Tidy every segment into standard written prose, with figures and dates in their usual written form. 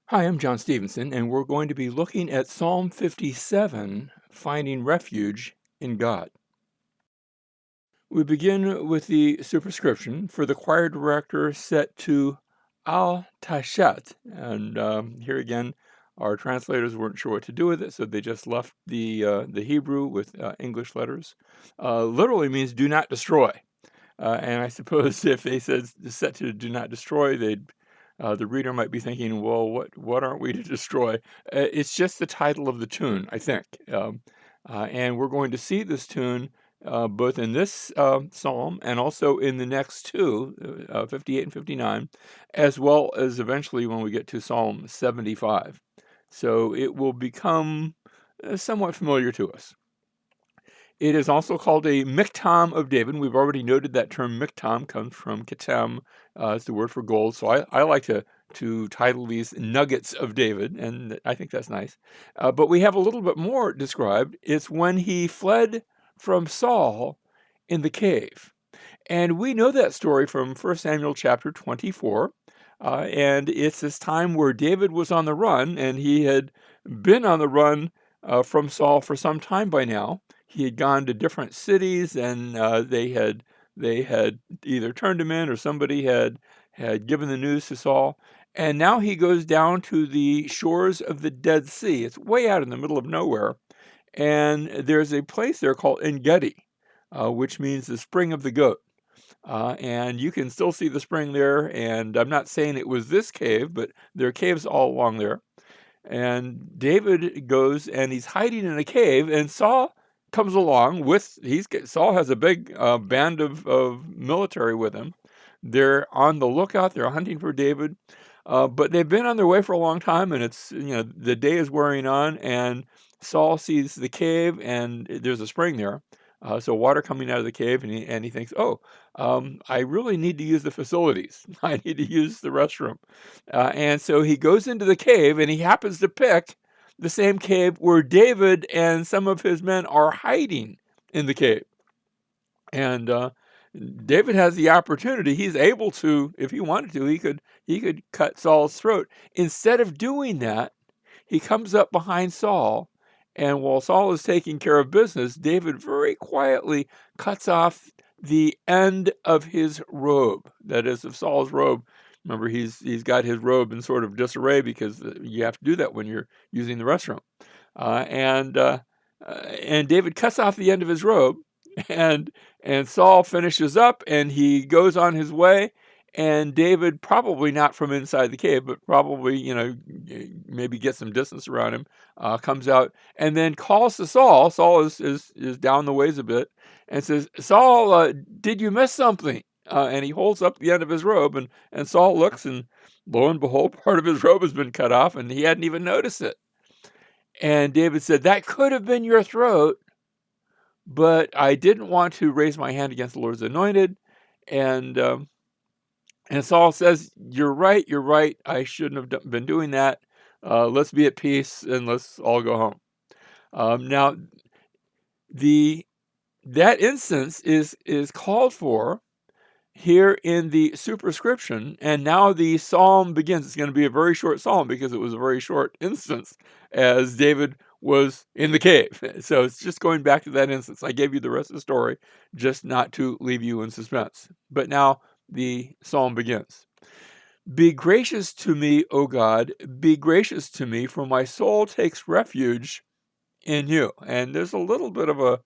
Hi, I'm John Stevenson, and we're going to be looking at Psalm 57, Finding Refuge in God. We begin with the superscription for the choir director set to Al Tashat. And here again, our translators weren't sure what to do with it, so they just left the Hebrew with English letters. Literally means do not destroy. And I suppose if they said set to do not destroy, the reader might be thinking, well, what aren't we to destroy? It's just the title of the tune, I think. And we're going to see this tune both in this psalm and also in the next two, 58 and 59, as well as eventually when we get to Psalm 75. So it will become somewhat familiar to us. It is also called a miktam of David. We've already noted that term miktam comes from ketem. It's the word for gold. So I like to title these nuggets of David, and I think that's nice. But we have a little bit more described. It's when he fled from Saul in the cave. And we know that story from 1 Samuel chapter 24. And it's this time where David was on the run, and he had been on the run from Saul for some time by now. He had gone to different cities, and they had either turned him in or somebody had given the news to Saul. And now he goes down to the shores of the Dead Sea. It's way out in the middle of nowhere, and there's a place there called Engedi, which means the spring of the goat. And you can still see the spring there. And I'm not saying it was this cave, but there are caves all along there. And David goes and he's hiding in a cave, and Saul comes along with Saul has a big band of military with him. They're on the lookout. They're hunting for David, but they've been on their way for a long time, and it's the day is wearing on, and Saul sees the cave, and there's a spring there. So water coming out of the cave, and he thinks, oh, I really need to use the facilities. I need to use the restroom. And so he goes into the cave, and he happens to pick the same cave where David and some of his men are hiding in the cave. And David has the opportunity. He's able to, if he wanted to, he could cut Saul's throat. Instead of doing that, he comes up behind Saul, and while Saul is taking care of business, David very quietly cuts off the end of his robe. That is, of Saul's robe. Remember, he's got his robe in sort of disarray because you have to do that when you're using the restroom. Uh, and uh, and David cuts off the end of his robe, and and Saul finishes up, and he goes on his way. And David, probably not from inside the cave, but probably, maybe get some distance around him, comes out and then calls to Saul. Saul is down the ways a bit, and says, Saul, did you miss something? And he holds up the end of his robe, and Saul looks, and lo and behold, part of his robe has been cut off, and he hadn't even noticed it. And David said, that could have been your throat, but I didn't want to raise my hand against the Lord's anointed. And and Saul says, you're right, you're right. I shouldn't have been doing that. Let's be at peace and let's all go home. Now, the that instance is called for here in the superscription, and now the psalm begins. It's going to be a very short psalm because it was a very short instance as David was in the cave. So it's just going back to that instance. I gave you the rest of the story just not to leave you in suspense. But now the psalm begins. Be gracious to me, O God, be gracious to me, for my soul takes refuge in you. And there's a little bit of a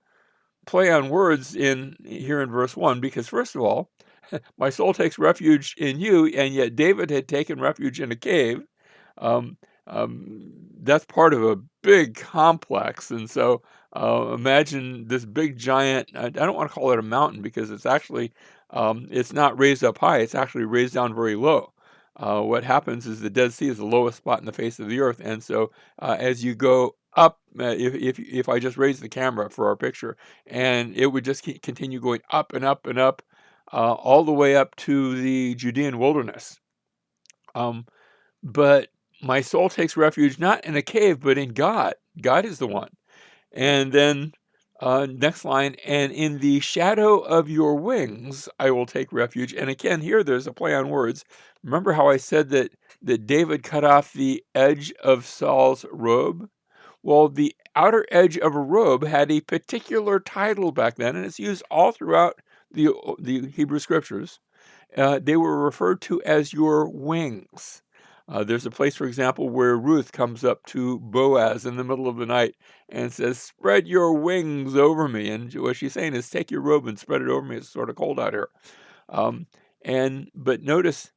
play on words in here in verse 1, because first of all, my soul takes refuge in you, and yet David had taken refuge in a cave. Um, that's part of a big complex, and so imagine this big giant. I don't want to call it a mountain because it's actually it's not raised up high. It's actually raised down very low. What happens is the Dead Sea is the lowest spot in the face of the earth, and so as you go up, if I just raise the camera for our picture, and it would just continue going up and up and up, all the way up to the Judean wilderness. Um, but my soul takes refuge not in a cave, but in God. God is the one. And then next line, and in the shadow of your wings I will take refuge. And again, here there's a play on words. Remember how I said that David cut off the edge of Saul's robe? Well, the outer edge of a robe had a particular title back then, and it's used all throughout the Hebrew Scriptures. They were referred to as your wings. There's a place, for example, where Ruth comes up to Boaz in the middle of the night and says, "Spread your wings over me." And what she's saying is, "Take your robe and spread it over me. It's sort of cold out here." Um, but notice,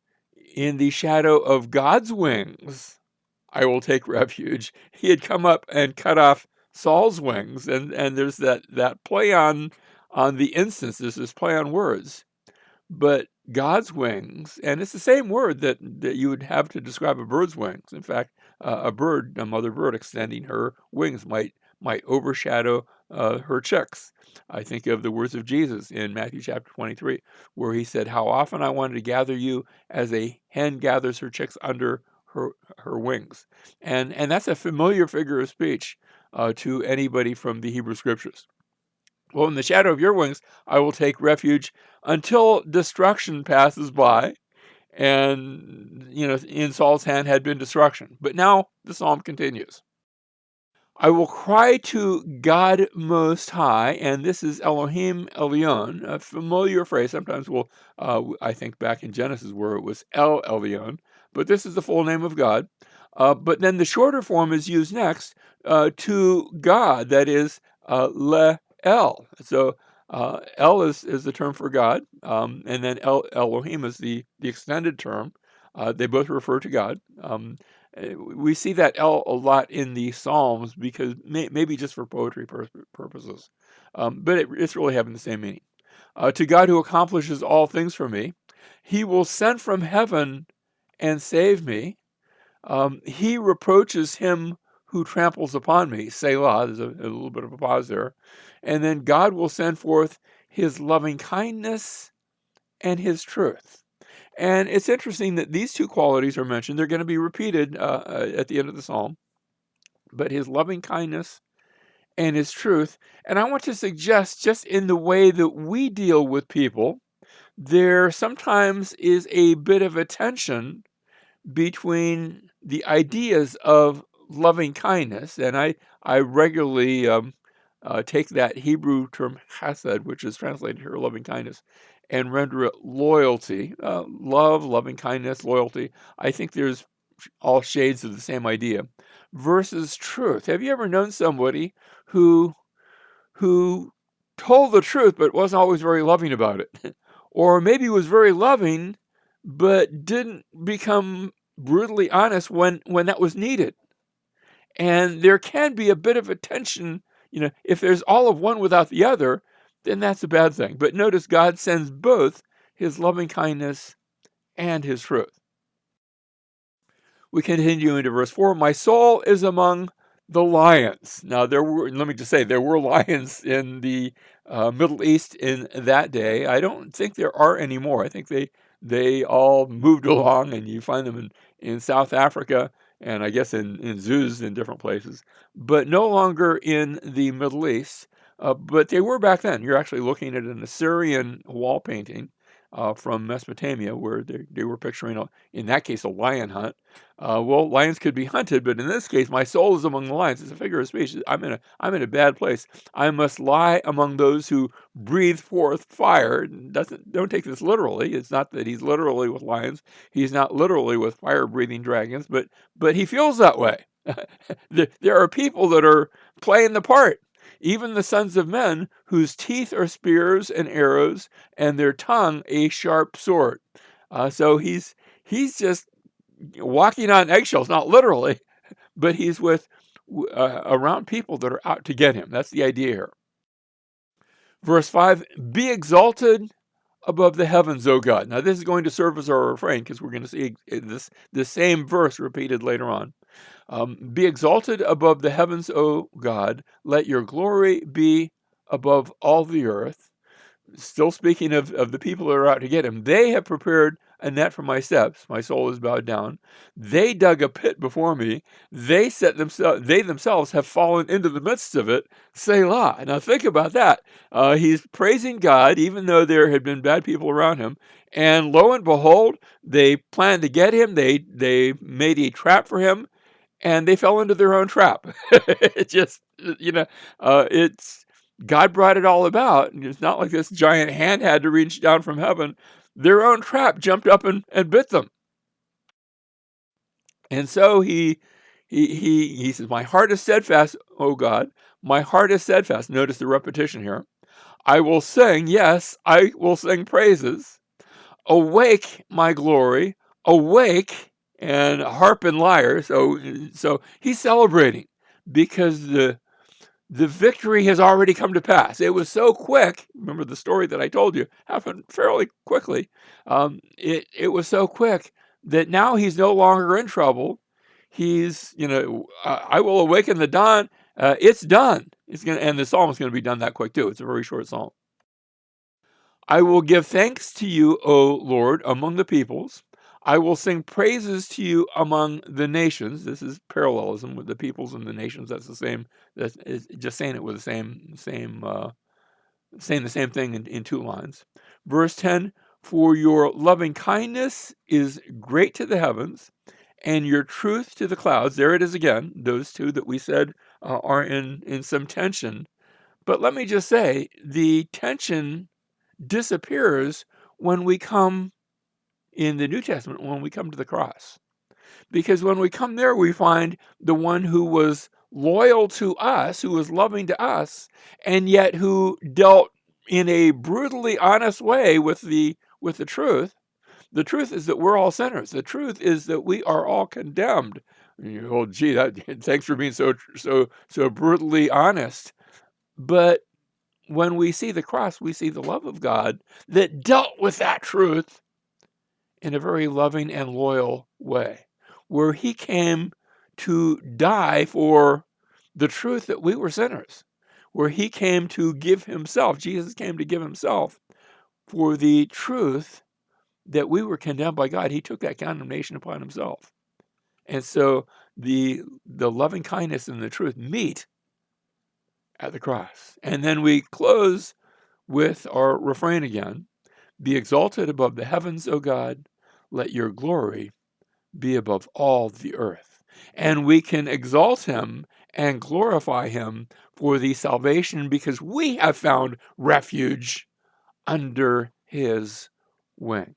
in the shadow of God's wings, I will take refuge. He had come up and cut off Saul's wings, and there's that play on the instance. There's this play on words. But God's wings, and it's the same word that you would have to describe a bird's wings. In fact, a mother bird extending her wings might overshadow her chicks. I think of the words of Jesus in Matthew chapter 23, where he said, "How often I wanted to gather you as a hen gathers her chicks under her wings," and that's a familiar figure of speech to anybody from the Hebrew Scriptures. Well, in the shadow of your wings, I will take refuge until destruction passes by. And, in Saul's hand had been destruction. But now the psalm continues. I will cry to God Most High, and this is Elohim Elyon, a familiar phrase. Sometimes I think back in Genesis where it was El Elyon, but this is the full name of God. But then the shorter form is used next to God, that is Le El. So El is the term for God, and then Elohim is the extended term. They both refer to God. We see that El a lot in the Psalms because maybe just for poetry purposes, but it's really having the same meaning. To God who accomplishes all things for me, He will send from heaven and save me. He reproaches him who tramples upon me. Selah, there's a little bit of a pause there. And then God will send forth His loving kindness and His truth. And it's interesting that these two qualities are mentioned. They're going to be repeated at the end of the psalm. But His loving kindness and His truth. And I want to suggest, just in the way that we deal with people, there sometimes is a bit of a tension between the ideas of loving kindness, and I regularly take that Hebrew term chesed, which is translated here loving kindness, and render it loyalty. Love, loving kindness, loyalty. I think there's all shades of the same idea. Versus truth. Have you ever known somebody who told the truth but wasn't always very loving about it? Or maybe was very loving but didn't become brutally honest when that was needed. And there can be a bit of a tension, if there's all of one without the other, then that's a bad thing. But notice God sends both His loving kindness and His truth. We continue into verse 4. My soul is among the lions. Now, let me just say, there were lions in the Middle East in that day. I don't think there are anymore. I think they all moved along, and you find them in South Africa, and I guess in zoos in different places, but no longer in the Middle East. But they were back then. You're actually looking at an Assyrian wall painting from Mesopotamia, where they were picturing, in that case, a lion hunt. Well, lions could be hunted, but in this case, my soul is among the lions. It's a figure of speech. I'm in a bad place. I must lie among those who breathe forth fire. Don't take this literally. It's not that he's literally with lions. He's not literally with fire-breathing dragons, but he feels that way. There are people that are playing the part. Even the sons of men, whose teeth are spears and arrows, and their tongue a sharp sword. So he's just walking on eggshells, not literally, but he's around people that are out to get him. That's the idea here. Verse 5, be exalted above the heavens, O God. Now this is going to serve as our refrain, because we're going to see the same verse repeated later on. Be exalted above the heavens, O God. Let your glory be above all the earth. Still speaking of the people that are out to get him. They have prepared a net for my steps. My soul is bowed down. They dug a pit before me. They themselves have fallen into the midst of it. Selah. Now think about that. He's praising God, even though there had been bad people around him. And lo and behold, they planned to get him. They made a trap for him, and they fell into their own trap. It just, it's God brought it all about. And it's not like this giant hand had to reach down from heaven. Their own trap jumped up and bit them. And so he says, my heart is steadfast, O God. My heart is steadfast. Notice the repetition here. I will sing, yes, I will sing praises. Awake, my glory. Awake, and harp and lyre. So he's celebrating because the victory has already come to pass. It was so quick. Remember the story that I told you happened fairly quickly. It was so quick that now he's no longer in trouble. He's, I will awaken the dawn. It's done. And the psalm is going to be done that quick too. It's a very short psalm. I will give thanks to you, O Lord, among the peoples. I will sing praises to you among the nations. This is parallelism with the peoples and the nations. That's the same. That's just saying it with the saying the same thing in two lines. Verse 10, for your loving kindness is great to the heavens, and your truth to the clouds. There it is again, those two that we said are in some tension. But let me just say, the tension disappears when we come in the New Testament, when we come to the cross. Because when we come there, we find the one who was loyal to us, who was loving to us, and yet who dealt in a brutally honest way with the truth. The truth is that we're all sinners. The truth is that we are all condemned. Oh, gee, thanks for being so brutally honest. But when we see the cross, we see the love of God that dealt with that truth in a very loving and loyal way, where he came to die for the truth that we were sinners, where he came to give himself. Jesus came to give himself for the truth that we were condemned by God. He took that condemnation upon himself. And so the loving kindness and the truth meet at the cross. And then we close with our refrain again. Be exalted above the heavens, O God. Let your glory be above all the earth. And we can exalt him and glorify him for the salvation because we have found refuge under his wing.